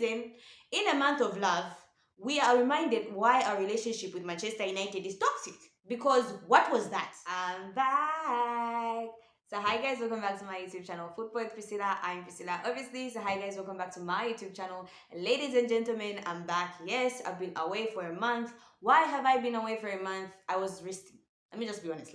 Listen, in a month of love, we are reminded why our relationship with Manchester United is toxic. Because what was that? I'm back. So hi guys, welcome back to my YouTube channel, Football with Priscilla. I'm Priscilla, obviously. So hi guys, welcome back to my YouTube channel. Ladies and gentlemen, I'm back. Yes, I've been away for a month. Why have I been away for a month? I was resting. Let me just be honest.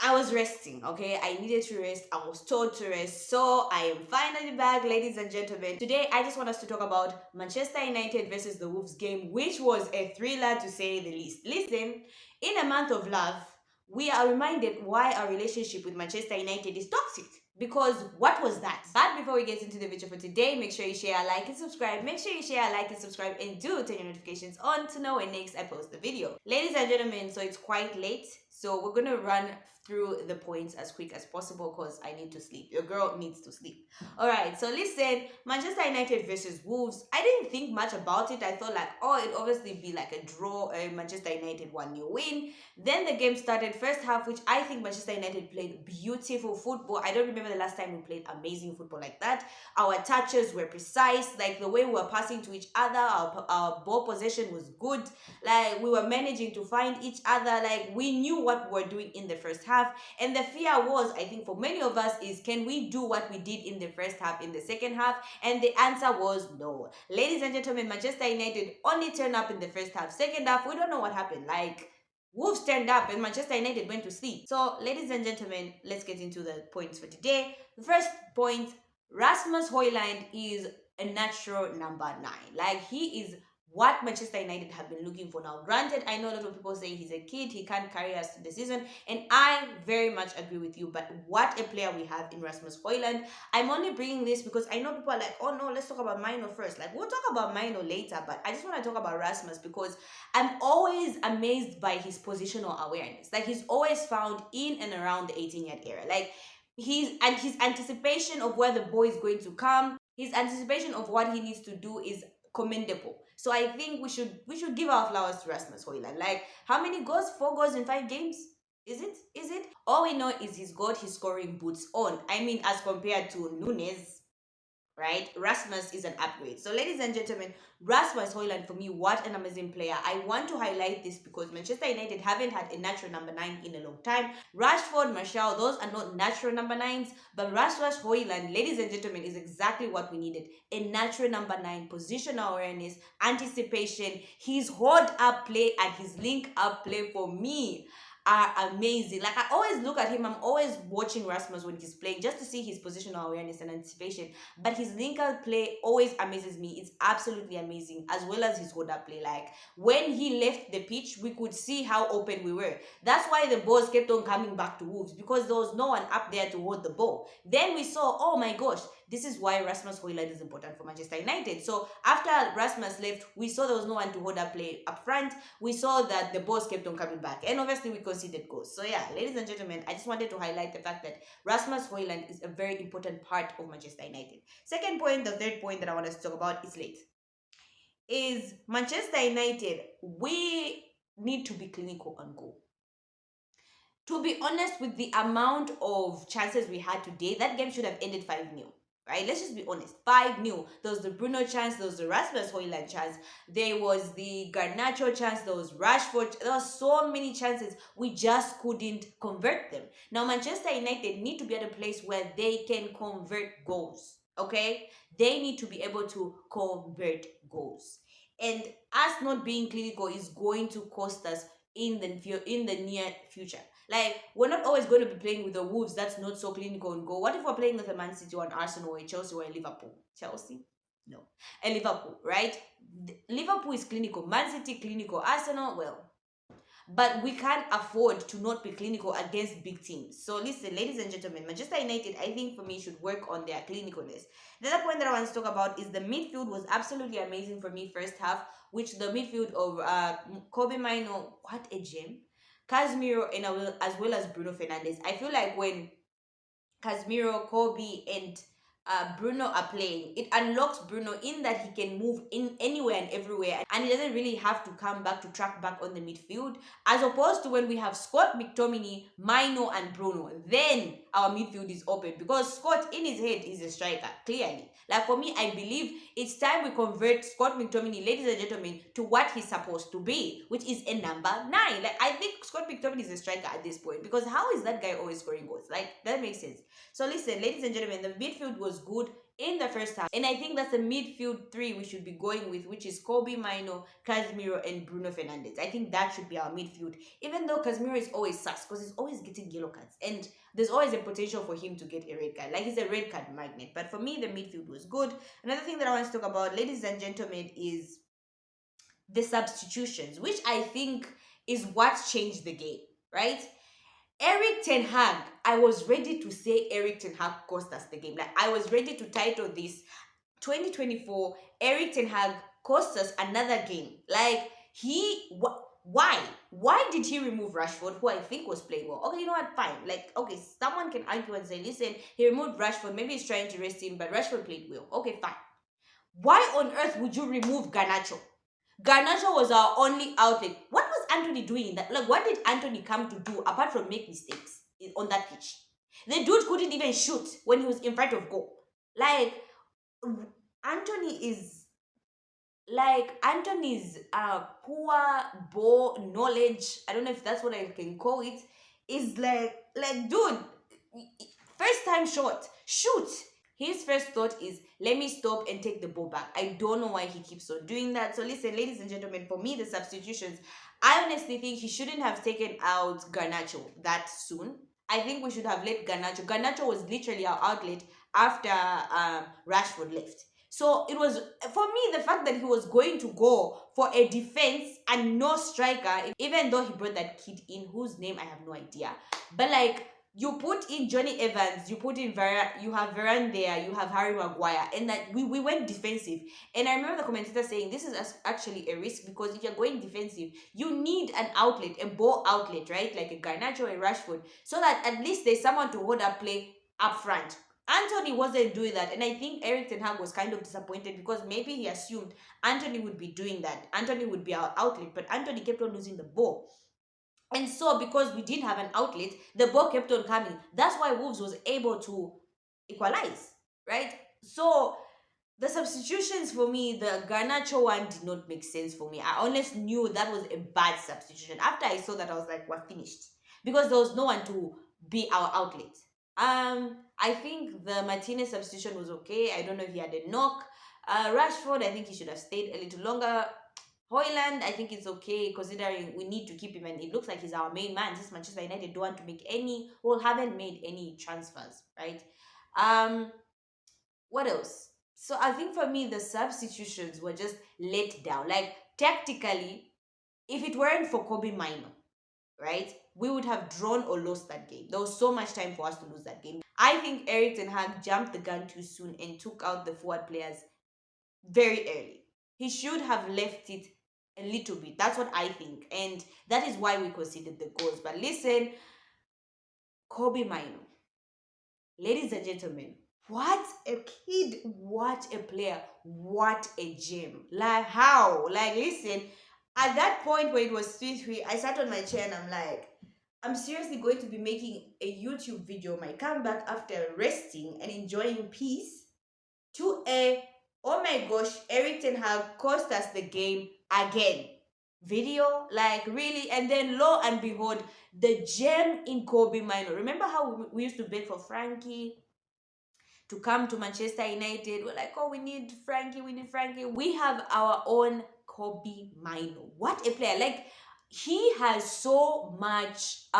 I was resting, okay? I needed to rest. I was told to rest. So I am finally back, ladies and gentlemen. Today, I just want us to talk about Manchester United versus the Wolves game, which was a thriller to say the least. Listen, in a month of love, we are reminded why our relationship with Manchester United is toxic. Because what was that? But before we get into the video for today, make sure you share, like, and subscribe. Make sure you share, like, and subscribe, and do turn your notifications on to know when next I post the video. Ladies and gentlemen, so it's quite late. So we're gonna run through the points as quick as possible because I need to sleep. Your girl needs to sleep. Alright, so listen, Manchester United versus Wolves. I didn't think much about it. I thought like, oh, it'd obviously be like a draw, Manchester United 1-0 win. Then the game started, first half, which I think Manchester United played beautiful football. I don't remember the last time we played amazing football like that. Our touches were precise, like the way we were passing to each other, our ball possession was good. Like we were managing to find each other, like we knew what we were doing in the first half. And the fear was, I think for many of us, is can we do what we did in the first half in the second half? And the answer was no. Ladies and gentlemen, Manchester United only turned up in the first half. Second half, we don't know what happened. Like Wolves turned up and Manchester United went to sleep. So ladies and gentlemen, let's get into the points for today. The first point, Rasmus Hojlund is a natural number 9. Like he is what Manchester United have been looking for now. Granted, I know a lot of people say he's a kid, he can't carry us to the season, and I very much agree with you, but what a player we have in Rasmus Hojlund. I'm only bringing this because I know people are like, oh no, let's talk about Maino first. Like, we'll talk about Maino later, but I just want to talk about Rasmus because I'm always amazed by his positional awareness. Like, he's always found in and around the 18-yard area. Like, his anticipation of where the ball is going to come, his anticipation of what he needs to do is commendable. So I think we should give our flowers to Rasmus Hojlund. Like, how many goals? 4 goals in 5 games? Is it? All we know is he's got his scoring boots on. I mean, as compared to Nunes, right? Rasmus is an upgrade. So ladies and gentlemen, Rasmus Hojlund, for me, what an amazing player. I want to highlight this because Manchester United haven't had a natural number 9 in a long time. Rashford, Martial, those are not natural number 9s, but Rasmus Hojlund, ladies and gentlemen, is exactly what we needed. A natural number 9, positional awareness, anticipation, his hold up play and his link up play for me are amazing. Like, I always look at him, I'm always watching Rasmus when he's playing just to see his positional awareness and anticipation, but his link-up play always amazes me. It's absolutely amazing, as well as his hold-up play. Like, when he left the pitch, we could see how open we were. That's why the balls kept on coming back to Wolves, because there was no one up there to hold the ball. Then we saw, oh my gosh, this is why Rasmus Hojlund is important for Manchester United. So after Rasmus left, we saw there was no one to hold up play up front. We saw that the balls kept on coming back, and obviously we conceded goals. So yeah, ladies and gentlemen, I just wanted to highlight the fact that Rasmus Hojlund is a very important part of Manchester United. Second point, the third point that I want us to talk about is Manchester United. We need to be clinical on goal. To be honest, with the amount of chances we had today, that game should have ended 5-0. Right? Let's just be honest. 5-0. There was the Bruno chance, there was the Rasmus Hojlund chance, there was the Garnacho chance, there was Rashford. There were so many chances. We just couldn't convert them. Now, Manchester United need to be at a place where they can convert goals. Okay? They need to be able to convert goals. And us not being clinical is going to cost us in the near future. Like, we're not always going to be playing with the Wolves that's not so clinical and goal. What if we're playing with a Man City or an Arsenal or a Chelsea or a Liverpool? Chelsea? No. A Liverpool, right? Liverpool is clinical. Man City, clinical. Arsenal, well. But we can't afford to not be clinical against big teams. So listen, ladies and gentlemen, Manchester United, I think for me, should work on their clinicalness. The other point that I want to talk about is the midfield was absolutely amazing for me first half, which the midfield of Kobe Maino, what a gem. Casemiro, and as well as Bruno Fernandes. I feel like when Casemiro, Kobe, and Bruno are playing, it unlocks Bruno in that he can move in anywhere and everywhere, and he doesn't really have to come back to track back on the midfield, as opposed to when we have Scott McTominay, Maino, and Bruno. Then our midfield is open because Scott in his head is a striker, clearly. Like for me, I believe it's time we convert Scott McTominay, ladies and gentlemen, to what he's supposed to be, which is a number 9. Like I think Scott McTominay is a striker at this point because how is that guy always scoring goals? Like that makes sense. So listen, ladies and gentlemen, the midfield was good in the first half. And I think that's the midfield 3 we should be going with, which is Kobe Maino, Casemiro, and Bruno Fernandes. I think that should be our midfield. Even though Casemiro is always sus because he's always getting yellow cards. And there's always a potential for him to get a red card. Like he's a red card magnet. But for me, the midfield was good. Another thing that I want to talk about, ladies and gentlemen, is the substitutions, which I think is what changed the game, right? Eric Ten Hag, I was ready to say Eric Ten Hag cost us the game. Like I was ready to title this 2024 Eric Ten Hag cost us another game. Like why? Why did he remove Rashford, who I think was playing well? Okay, you know what? Fine. Like, okay, someone can argue and say, listen, he removed Rashford. Maybe he's trying to rest him, but Rashford played well. Okay, fine. Why on earth would you remove Garnacho? Garnacho was our only outlet. What was Anthony doing in that? Like, what did Anthony come to do apart from make mistakes on that pitch? The dude couldn't even shoot when he was in front of goal. Like, Anthony's poor ball knowledge, I don't know if that's what I can call it, is like dude, first time shot, shoot. His first thought is, let me stop and take the ball back. I don't know why he keeps on doing that. So listen, ladies and gentlemen, for me, the substitutions, I honestly think he shouldn't have taken out Garnacho that soon. I think we should have let Garnacho. Garnacho was literally our outlet after Rashford left. So it was, for me, the fact that he was going to go for a defense and no striker, even though he brought that kid in whose name I have no idea. But like, you put in Johnny Evans, you put in you have Varane there, you have Harry Maguire, and that we went defensive. And I remember the commentator saying this is actually a risk because if you're going defensive, you need an outlet, a ball outlet, right? Like a Garnacho or a Rashford, so that at least there's someone to hold up play up front. Anthony wasn't doing that, and I think Eric Ten Hag was kind of disappointed because maybe he assumed Anthony would be doing that. Anthony would be our outlet, but Anthony kept on losing the ball. And so, because we didn't have an outlet, the ball kept on coming. That's why Wolves was able to equalize, right? So, the substitutions for me, the Garnacho one did not make sense for me. I honestly knew that was a bad substitution. After I saw that, I was like, we're finished. Because there was no one to be our outlet. I think the Martinez substitution was okay. I don't know if he had a knock. Rashford, I think he should have stayed a little longer. Hojlund, I think it's okay considering we need to keep him and it looks like he's our main man since Manchester United don't want to make any, well, haven't made any transfers, right? What else? So I think for me, the substitutions were just let down. Like, tactically, if it weren't for Kobe Maino, right, we would have drawn or lost that game. There was so much time for us to lose that game. I think Eric Ten Hag jumped the gun too soon and took out the forward players very early. He should have left it a little bit. That's what I think. And that is why we conceded the goals. But listen, Kobe Maino, ladies and gentlemen, what a kid, what a player, what a gem. Like, how? Like, listen, at that point where it was 3-3, I sat on my chair and I'm like, I'm seriously going to be making a YouTube video, my comeback after resting and enjoying peace, to a, oh my gosh, Eric Ten Hag cost us the game again video. Like, really? And then lo and behold, the gem in Kobe Maino. Remember how we used to beg for Frankie to come to Manchester United? We're like, oh, we need Frankie, we need Frankie. We have our own Kobe Maino. What a player. Like, he has so much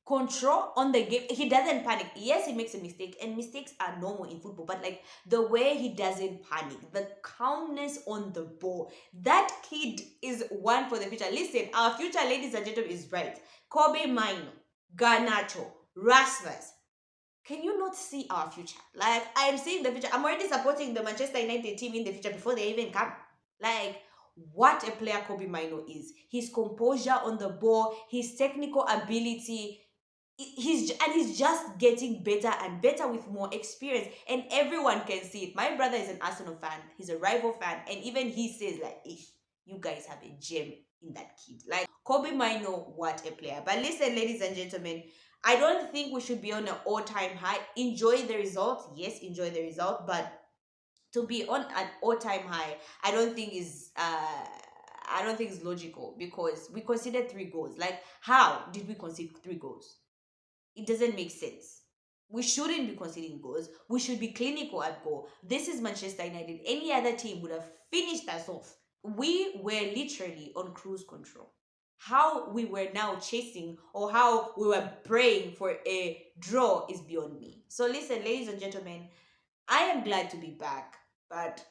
control on the game. He doesn't panic. Yes, he makes a mistake, and mistakes are normal in football, but like the way he doesn't panic, the calmness on the ball, that kid is one for the future. Listen, our future, ladies and gentlemen, is bright. Kobe Maino, Garnacho, Rasmus. Can you not see our future? Like, I am seeing the future. I'm already supporting the Manchester United team in the future before they even come. Like, what a player Kobe Maino is. His composure on the ball, his technical ability, he's just getting better and better with more experience, and everyone can see it. My brother is an Arsenal fan, he's a rival fan, and even he says like, you guys have a gem in that kid. Like, Kobe Maino, what a player. But listen, ladies and gentlemen, I don't think we should be on an all-time high. Enjoy the result. Yes, enjoy the result, but to be on an all-time high, I don't think is logical, because we conceded 3 goals. Like, how did we concede 3 goals? It doesn't make sense. We shouldn't be conceding goals. We should be clinical at goal. This is Manchester United. Any other team would have finished us off. We were literally on cruise control. How we were now chasing, or how we were praying for a draw, is beyond me. So listen, ladies and gentlemen, I am glad to be back, but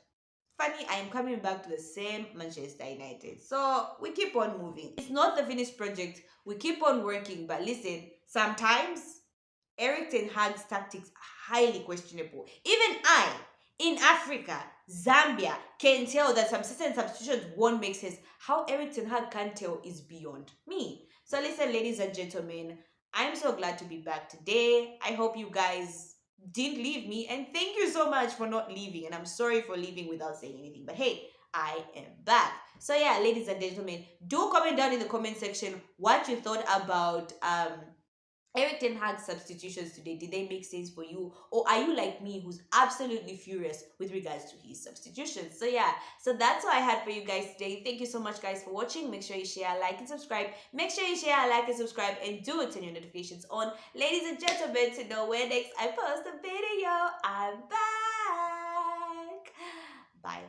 funny, I am coming back to the same Manchester United. So we keep on moving. It's not the finished project. We keep on working, but listen, sometimes Eric Ten Hag's tactics are highly questionable. Even I, in Africa, Zambia, can tell that some certain substitutions won't make sense. How Eric Ten Hag can't tell is beyond me. So listen, ladies and gentlemen, I'm so glad to be back today. I hope you guys didn't leave me, and thank you so much for not leaving, and I'm sorry for leaving without saying anything, but hey, I am back. So yeah, ladies and gentlemen, do comment down in the comment section what you thought about Eric Ten Hag's substitutions today. Did they make sense for you? Or are you like me, who's absolutely furious with regards to his substitutions? So yeah, so that's what I had for you guys today. Thank you so much, guys, for watching. Make sure you share, like, and subscribe. Make sure you share, like, and subscribe, and do turn your notifications on. Ladies and gentlemen, to know when next I post a video. I'm back. Bye.